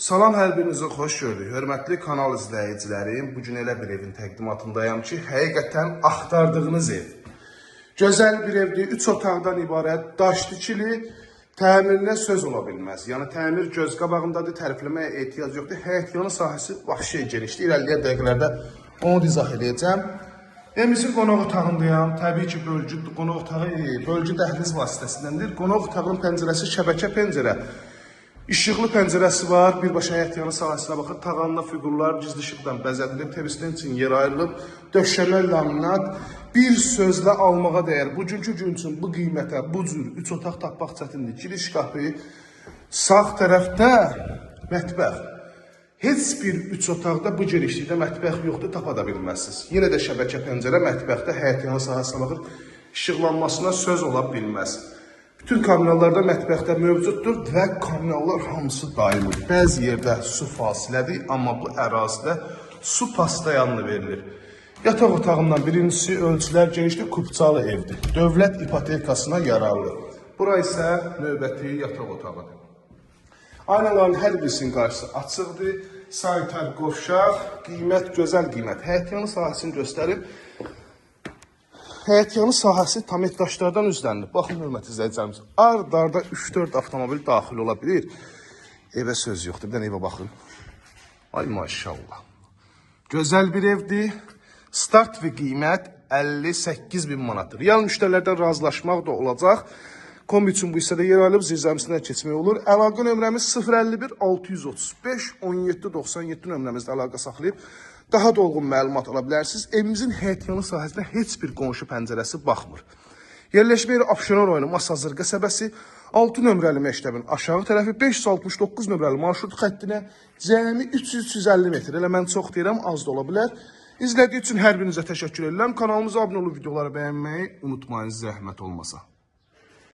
Salam, hər birinizi xoş gördük. Hörmətli kanal izləyicilərim, bugün elə bir evin təqdimatındayım ki, həqiqətən axtardığınız ev. Gözəl bir evdir, 3 otaqdan ibarət, daş tikili, təmirinə söz ola bilməz. Yəni təmir göz qabağındadır, tərifləməyə ehtiyac yoxdur. Həyət yanı sahəsi vəhşi genişdir. İrəliyən dəqiqələrdə onu izah edəcəm. Evimizin qonaq otağındayım. Təbii ki, qonaq otağı bölgü dəhliz vasitəsindəndir. Qonaq otağının pəncərəsi şəbəkə pəncərə. İşıqlı pəncərəsi var, birbaşa həyət yanı sahəsinə baxır. Tağanla figurlar gizli işıqdan bəzədilib, temizlik üçün yer ayrılıb, döşəmə laminat, bir sözlə almağa dəyər. Bugünkü gün üçün bu qiymətə, bu cür 3 otaq tapmaq çətindir. Giriş qapı, sağ tərəfdə mətbəx. Heç bir 3 otaqda bu genişlikdə mətbəx yoxdur, tapa da bilməzsiniz. Yenə də şəbəkə pəncərə mətbəxdə həyət yanı sahəsinə baxır, işıqlanmasına söz ola bilməz. Bütün kommunallarda mətbəxdə mövcuddur və kommunallar hamısı daimidir. Bəzi yerdə su fasilədir, amma bu ərazidə su pastayanlı verilir. Yataq otağından birincisi ölçülər genişdir, kupçalı evdir. Dövlət ipotekasına yararlı. Bura isə növbəti yataq otağıdır. Aynaların hər birisinin qarşısı açıqdır. Sanitar qovşaq, qiymət, gözəl qiymət. Həyət yanı sahəsini göstərib. Həyət yanı sahəsi tamet daşlardan üzlənir. Baxın, hörmətli izləyicilərimiz, ard-arda 3-4 avtomobil daxil ola bilir. Evə söz yoxdur, bir dənə evə baxın. Ay maşallah. Gözəl bir evdir. Start və qiymət 58.000 manatdır. Real müştərilərdən razılaşmaq da olacaq. Kombi üçün bu hissədə yer alıb zirzəmisindən keçmək olur. Əlaqə nömrəmiz 051 635 17 97 nömrəmizdə əlaqə saxlayıb daha dolğun məlumat ala bilərsiniz. Evimizin həyət yanı sahəsində heç bir qonşu pəncərəsi baxmır. Yerləşmə yeri Abşeron rayonu Masazır qəsəbəsi, 6 nömrəli məktəbin aşağı tərəfi 569 nömrəli marşrut xəttinə cəmi 350 metr. Elə mən çox deyirəm, az da ola bilər. İzlədiyi üçün hər birinizə təşəkkür edirəm. Kanalımıza abunə olub videoları bəyənməyi unutmayın, zəhmət olmasa.